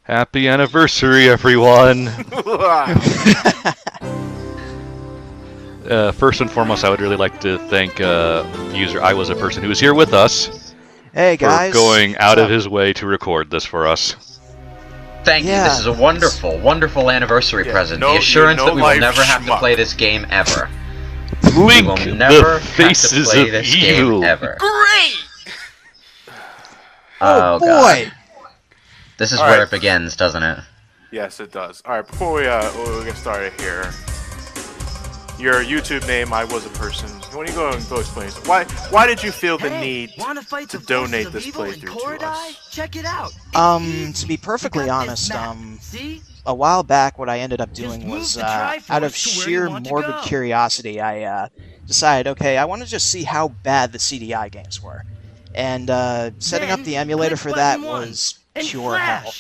Happy anniversary, everyone! First and foremost, I would really like to thank user IWasaPerson, who is here with us. Hey guys! For going out of his way to record this for us. Thank you. This is a wonderful, wonderful anniversary present. The assurance that we will never have to play this game ever. Link, we will never the faces have to play of this evil. game ever. Great! Oh boy! God. This is where it begins, doesn't it? Yes, it does. Alright, before we get started here, your YouTube name, IWasaPerson. When you go explain it, why did you feel the need to donate this playthrough to us? Check it out. To be perfectly honest, a while back what I ended up doing was, out of sheer morbid curiosity, I decided, okay, I want to just see how bad the CDI games were. And setting up the emulator for that was pure hell.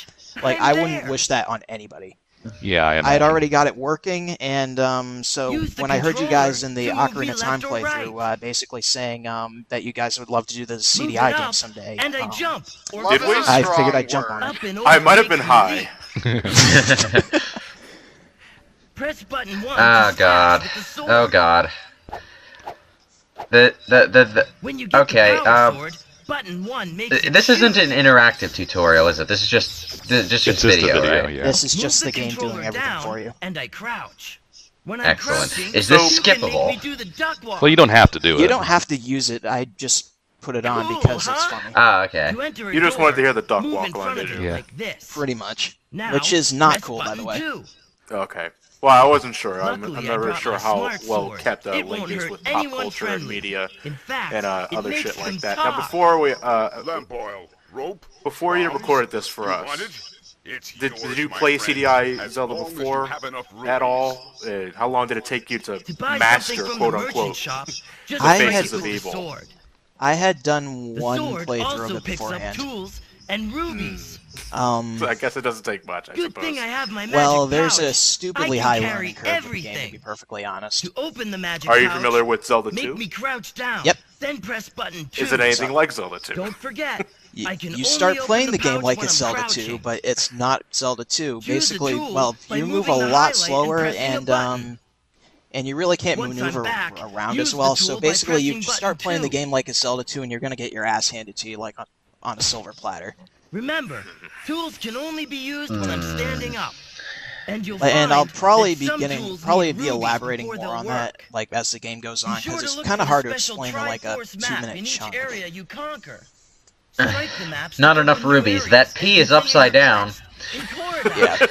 Like, I wouldn't wish that on anybody. Yeah, I had already got it working, and so when I heard you guys in the Ocarina of Time playthrough basically saying that you guys would love to do the CDI game someday, and I jump. Did we? I figured I'd jump on it. I might have been high. Press button 1. Oh god. Oh god. Okay, button 1 makes this isn't an interactive tutorial, is it? This is just video, right? Yeah. This is just the game doing everything for you. And I crouch. When I'm Excellent. crouching, Is this you can make skippable? me do the duck walk. Well, you don't have to do it. You don't have to use it, I just put it on because it's funny. Ah, okay. You just wanted to hear the duck walk line, did you? Yeah. Like this. Pretty much. Now, Which is not press cool, by the way. button 2. Okay. Well, I wasn't sure. I'm Luckily, I never brought sure my how smart well sword. kept It Link won't is hurt with pop anyone culture and friendly. media In fact, and it other makes shit like them that. talk. Now, before we Lamp oil, rope, before you recorded this for us, did you play CDI Zelda before at all? How long did it take you to buy master, something from quote the merchant unquote, shop, the just I faces had- of evil? sword. I had done The one sword playthrough also of it picks up beforehand. tools and rubies. So I guess it doesn't take much, I Good suppose. thing I have my magic Well, there's pouch. a stupidly I high can learning carry curve with the game, to everything. be perfectly honest. To open the magic Are you pouch, familiar with Zelda make 2? me crouch down. Yep. Then press button 2. Is it anything like Zelda 2? Don't forget, I can You only start open playing the game pouch like when it's I'm Zelda 2, crouching. but it's not Zelda 2. Choose a Basically, tool well, by you move a moving the lot highlight and slower, pressing a button. and you really can't Once I'm maneuver back, around use as the well. tool So by basically, you pressing just start button playing the 2. game like it's Zelda 2, and you're gonna get your ass handed to you like on a silver platter. Remember, tools can only be used when I'm standing up. And you'll find And I'll probably that be some getting, tools probably need be rubies elaborating before more they'll on that, work. like as the game goes Be on, sure because to it's look kind of for hard the to special explain in like a Triforce map 2-minute in each chunk. area you conquer. Strike the maps Not to enough open new rubies. areas That P and is upside down. in corridors. Yeah.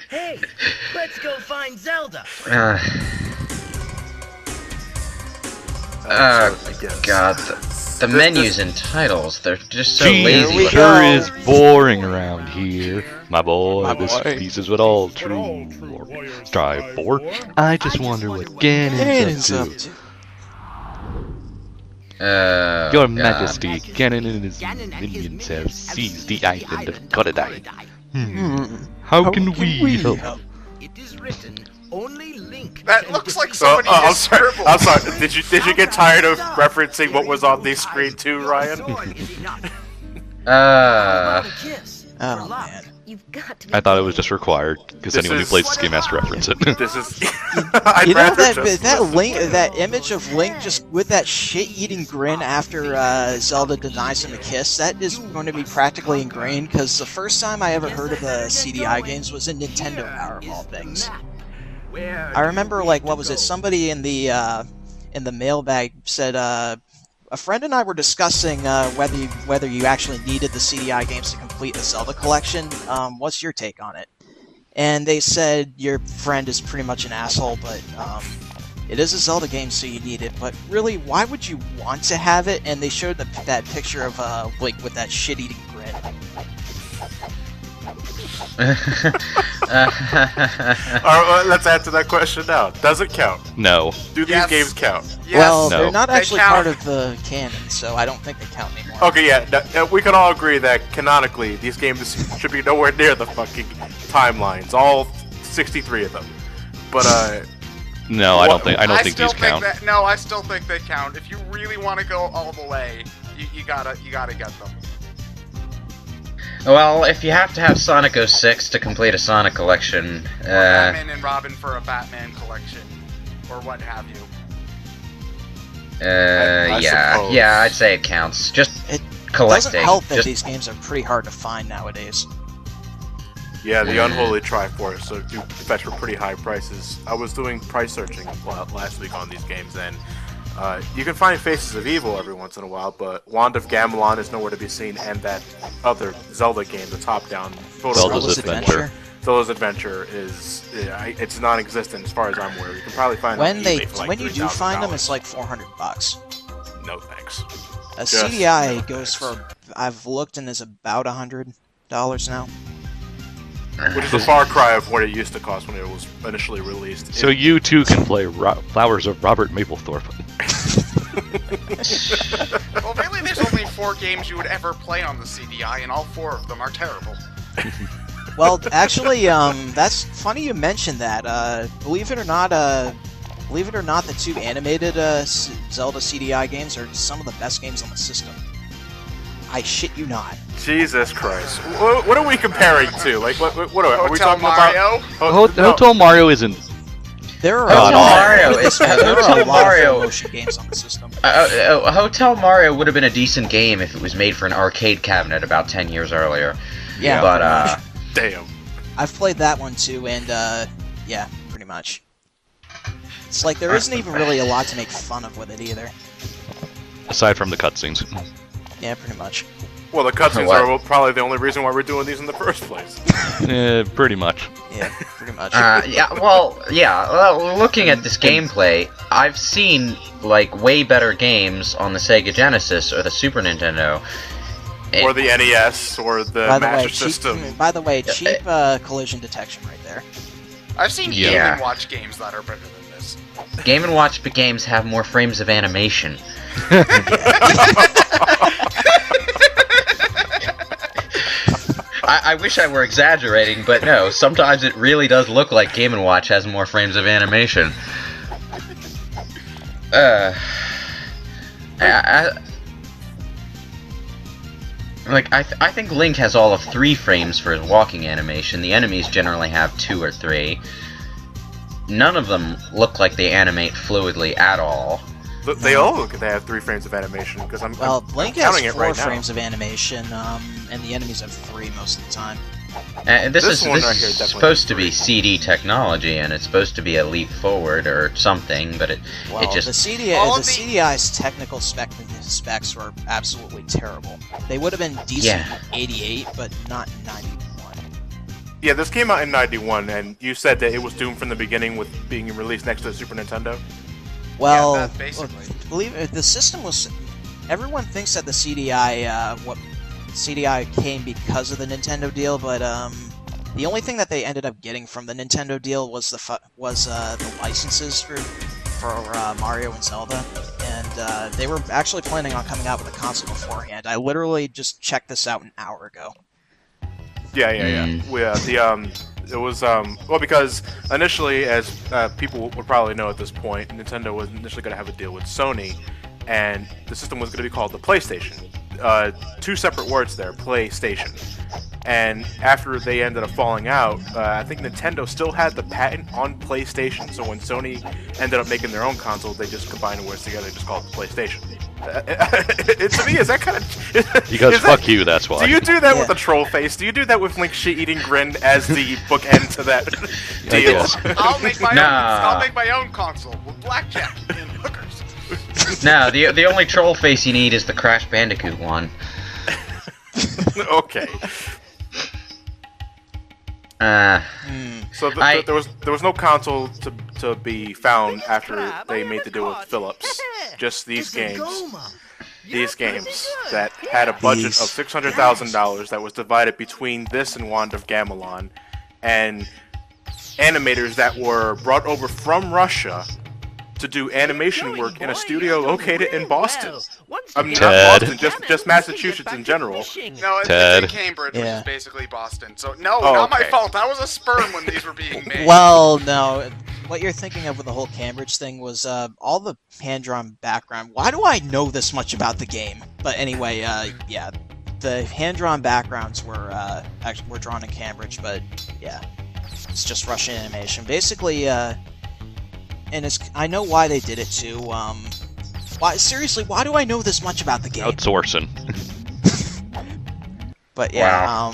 Hey, let's go find Zelda. I guess. God. The menus and titles, they're just so Gee, lazy. it looking. sure is boring around here. My boy, My this boy. piece is what all true warriors strive for. I just wonder what Ganon's up to. Your God. Majesty, Ganon and his minions have seized the island of Godadai. How can we help? It is written, only Link. That looks like So, somebody I'm just sorry. scribbled. I'm sorry. Did you get tired of referencing what was on the screen too, Ryan? Oh man. You've got to be I thought it was just required, because This anyone who is- plays this game has to reference it. This is. I'd You know rather that just that listen. Link, that image of Link just with that shit-eating grin after Zelda denies him a kiss. That is going to be practically ingrained because the first time I ever heard of the CDI games was in Nintendo Power of all things. I remember, like, what was it? Somebody in the mailbag said a friend and I were discussing whether you actually needed the CDI games to complete the Zelda collection. What's your take on it? And they said your friend is pretty much an asshole, but it is a Zelda game, so you need it. But really, why would you want to have it? And they showed that picture of Link with that shit-eating grin. Alright, let's answer that question now. Does it count? No. Do these Yes. games count? Yes. Well, No. they're not They actually count. part of the canon, so I don't think they count anymore. Okay, yeah, we can all agree that canonically these games should be nowhere near the fucking timelines, all 63 of them. But No, I don't think these still count. think that, no, I still think they count. If you really want to go all the way, you gotta get them. Well, if you have to have Sonic 06 to complete a Sonic collection, Or Batman and Robin for a Batman collection, or what have you. Yeah, I'd say it counts. Just It collecting. doesn't help that these games are pretty hard to find nowadays. Yeah, the unholy Triforce do fetch for pretty high prices. I was doing price searching last week on these games, and you can find Faces of Evil every once in a while, but Wand of Gamelon is nowhere to be seen, and that other Zelda game, the top-down Zelda's Adventure. Zelda's Adventure is it's non-existent as far as I'm aware. You can probably find When it on they eBay for like when you do find them, $3,000. it's like $400. No thanks. A Just CDI no goes thanks. for, I've looked, and is about $100 now. Which is a far cry of what it used to cost when it was initially released. So you too can play Flowers of Robert Mapplethorpe. Well, really, there's only 4 games you would ever play on the CDI, and all 4 of them are terrible. Well, actually, that's funny you mentioned that. Believe it or not, the 2 animated Zelda CDI games are some of the best games on the system. I shit you not. Jesus Christ. What are we comparing to? Like, what are we Hotel talking Mario? about? Hotel Mario isn't. There are Hotel a lot Mario of, is- there are Hotel a lot Mario- of motion games on the system. Hotel Mario would have been a decent game if it was made for an arcade cabinet about 10 years earlier. Yeah, But, Damn. I've played that one too, and yeah, pretty much. It's like there isn't even really a lot to make fun of with it either. Aside from the cutscenes. Yeah, pretty much. Well, the cutscenes What? are probably the only reason why we're doing these in the first place. Pretty much. Yeah, pretty much. well, looking at this gameplay, I've seen, like, way better games on the Sega Genesis or the Super Nintendo. Or the NES, or the By the way, Master cheap, System. cheap collision detection right there. I've seen Yeah. Game & Watch games that are better than this. Game & Watch games have more frames of animation. I wish I were exaggerating, but no, sometimes it really does look like Game & Watch has more frames of animation. I think Link has all of 3 frames for his walking animation. The enemies generally have 2 or 3. None of them look like they animate fluidly at all. They all look. They have 3 frames of animation because I'm Link I'm has counting it 4 right now. frames of animation, and the enemies have 3 most of the time. This This is one right here is definitely supposed to has be CD technology, and it's supposed to be a leap forward or something, but Well, it just the CDI's technical specs were absolutely terrible. They would have been decent in 88, but not in 91. Yeah, this came out in '91, and you said that it was doomed from the beginning with being released next to the Super Nintendo. Well, that basically. believe it, the system was. Everyone thinks that the CDI came because of the Nintendo deal, but the only thing that they ended up getting from the Nintendo deal was the licenses for Mario and Zelda, and they were actually planning on coming out with a console beforehand. I literally just checked this out an hour ago. Yeah. It was well, because initially, as people would probably know at this point, Nintendo was initially going to have a deal with Sony, and the system was going to be called the PlayStation. 2 separate words there, PlayStation. And after they ended up falling out, I think Nintendo still had the patent on PlayStation, so when Sony ended up making their own console, they just combined the words together and just called it the PlayStation. To me, is that kind of... Because fuck you, that's why. Do you do that Yeah. with the troll face? Do you do that with Link shit-eating grin as the bookend to that I deal? guess. I'll make my Nah. own. I'll make my own console with blackjack and hookers. no. The only troll face you need is the Crash Bandicoot one. Okay. So there was no console to be found after they made the deal with Philips. Just these games. These games that had a budget of $600,000 that was divided between this and Wand of Gamelon, and animators that were brought over from Russia to do animation work in a studio located in Boston. I mean, not Ted. Boston, just Massachusetts in general. No, it's Ted. in Cambridge, which Yeah. is basically Boston. So no, Oh, not my okay. fault. I was a sperm when these were being made. Well, no. What you're thinking of with the whole Cambridge thing was all the hand-drawn background. Why do I know this much about the game? But anyway, yeah. the hand-drawn backgrounds were actually were drawn in Cambridge, but yeah, it's just Russian animation. Basically, and I know why they did it too. Seriously, why do I know this much about the game? Outsourcing. But yeah, Wow.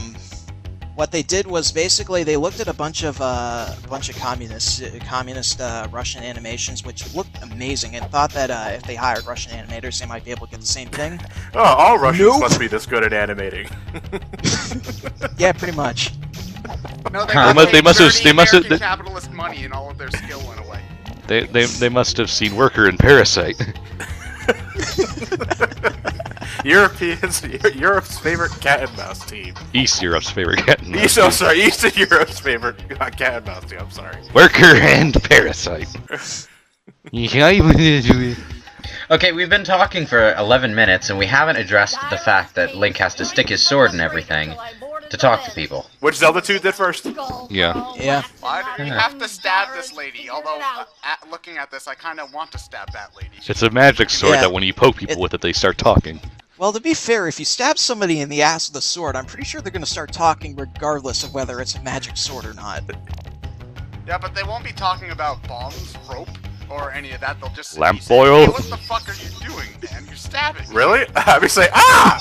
What they did was basically they looked at a bunch of communist Russian animations, which looked amazing, and thought that if they hired Russian animators, they might be able to get the same thing. Oh, all Russians Nope. must be this good at animating. Yeah, pretty much. No, They must have- American capitalist money and all of their skill went away. They must have seen Worker and Parasite. Europe's favorite cat and mouse team. East Europe's favorite cat and mouse. Eastern Europe's favorite cat and mouse team. I'm sorry. Worker and Parasite. Okay, we've been talking for 11 minutes, and we haven't addressed the fact that Link has to stick his sword and everything to talk to people. Which Zelda 2 did first? Yeah. Yeah. Why do you have to stab this lady? Although, looking at this, I kind of want to stab that lady. It's a magic sword Yeah. that when you poke people with it, they start talking. Well, to be fair, if you stab somebody in the ass with a sword, I'm pretty sure they're going to start talking regardless of whether it's a magic sword or not. Yeah, but they won't be talking about bombs, rope, or any of that. They'll just Lamp be saying, oil? "Hey, what the fuck are you doing, man? You're stabbing." Really? I'd be saying, ah!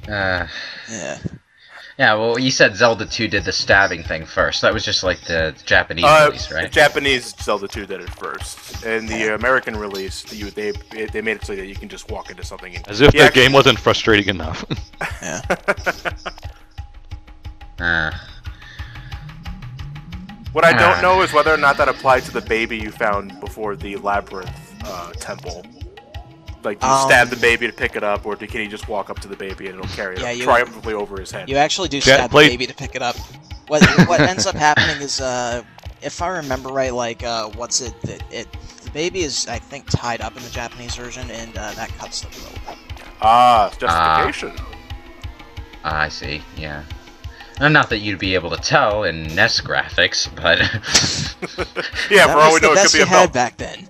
Yeah. Yeah, well, you said Zelda 2 did the stabbing thing first. That was just like the Japanese release, right? Japanese Zelda 2 did it first. And the American release, they made it so that you can just walk into something. And As if Yeah, the game wasn't frustrating enough. What I don't know is whether or not that applied to the baby you found before the labyrinth temple. Like, do you stab the baby to pick it up, or can you just walk up to the baby and it'll carry it triumphantly over his head? You actually do stab the baby to pick it up. What ends up happening is, if I remember right, like, the baby is, I think, tied up in the Japanese version, and that cuts the rope. Ah, justification. I see, yeah. Not that you'd be able to tell in NES graphics, but... Yeah, that for all we was the know, it could best be you a had belt. back then.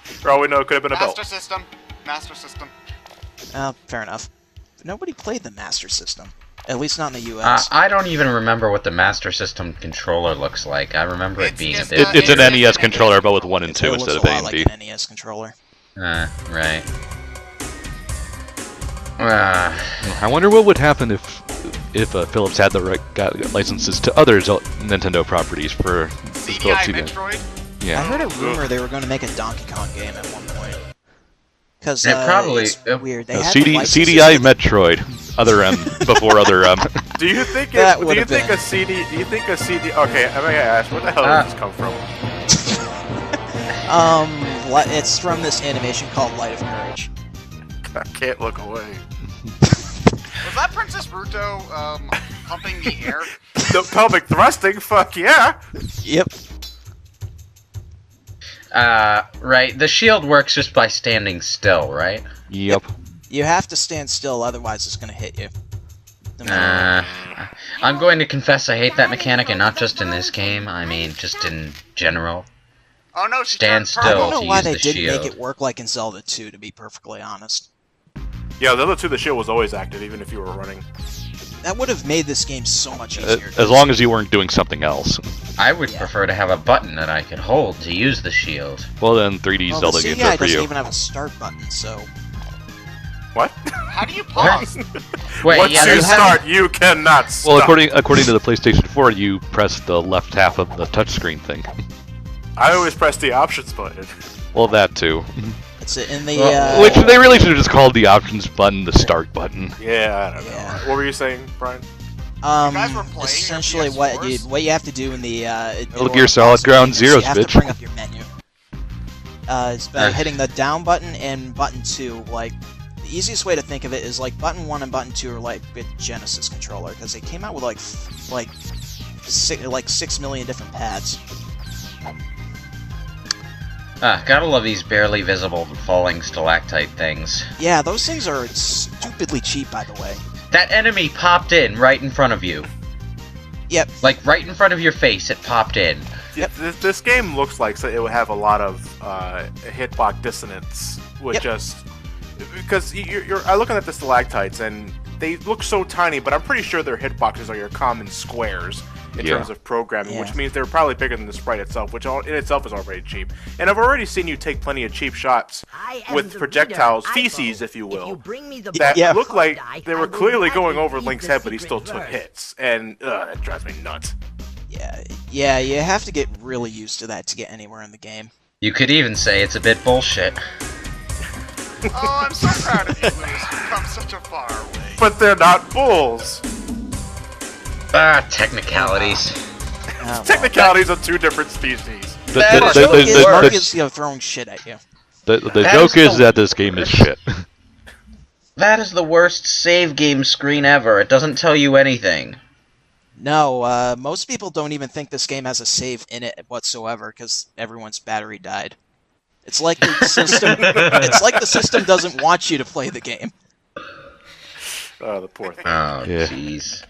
For all we know, it could have been a belt. Master System. Fair enough. But nobody played the Master System. At least not in the US. I don't even remember what the Master System controller looks like. I remember it being a bit... It's an NES controller, but with 1 and 2 It instead looks of a A lot and like B. an NES controller. Right. I wonder what would happen if Philips had the right got licenses to other Nintendo properties for CDI Metroid? Yeah. I heard a rumor they were going to make a Donkey Kong game at one point. Because it's weird. They had the licenses CDI Metroid. Other M before other M. Do you think That do would you have think been. a CD? Do you think a CD? Okay, I'm gonna ask, where the hell did this come from? It's from this animation called Light of Courage. I can't look away. Was that Princess Ruto pumping the air? The pelvic thrusting? Fuck yeah! Yep. Right. The shield works just by standing still, right? Yep. You have to stand still, otherwise it's going to hit you. I'm going to confess I hate that mechanic, and not just in this game. I mean, just in general. Oh no, she Stand turned still. I purple. don't know to why use they the didn't make shield. it work like in Zelda 2, to be perfectly honest. Yeah, the other two, the shield was always active, even if you were running. That would have made this game so much easier. As long as you weren't doing something else. I would prefer to have a button that I could hold to use the shield. Well then, 3D Well, Zelda the games CDI are for doesn't you. even have a start button, so... What? How do you pause? Wait, Once yeah, you there's- start, you cannot stop. Well, according to the PlayStation 4, you press the left half of the touchscreen thing. I always press the options button. Well, that too. It's in the... Which they really should have just called the options button the start button. Yeah, I don't know. Yeah. What were you saying, Brian? guys were playing essentially your what PS4s? you have to do in the... Metal Gear Solid Ground Zeroes, Zeroes, you have to bitch. bring up your menu. It's by hitting the down button and button 2, like... The easiest way to think of it is like button 1 and button 2 are like bit Genesis controller, because they came out with like 6 million different pads. Gotta love these barely visible falling stalactite things. Yeah, those things are stupidly cheap, by the way. That enemy popped in right in front of you. Yep. Like, right in front of your face, it popped in. Yep. This game looks like it would have a lot of hitbox dissonance with Yep. just because I'm looking at the stalactites and they look so tiny, but I'm pretty sure their hitboxes are your common squares in terms of programming, which means they're probably bigger than the sprite itself, which in itself is already cheap. And I've already seen you take plenty of cheap shots with projectiles, feces, if you will, that look like they were clearly going over Link's head, but he still took hits, and that drives me nuts. Yeah, you have to get really used to that to get anywhere in the game. You could even say it's a bit bullshit. Oh, I'm so proud of you, Luis. You've come such a far way. But they're not bulls. Technicalities. Technicalities of two different species. Marcus throwing shit at you. The joke is that this game is shit. That is the worst save game screen ever. It doesn't tell you anything. No, most people don't even think this game has a save in it whatsoever because everyone's battery died. It's like the system. It's like the system doesn't want you to play the game. Oh, the poor thing. Oh, jeez.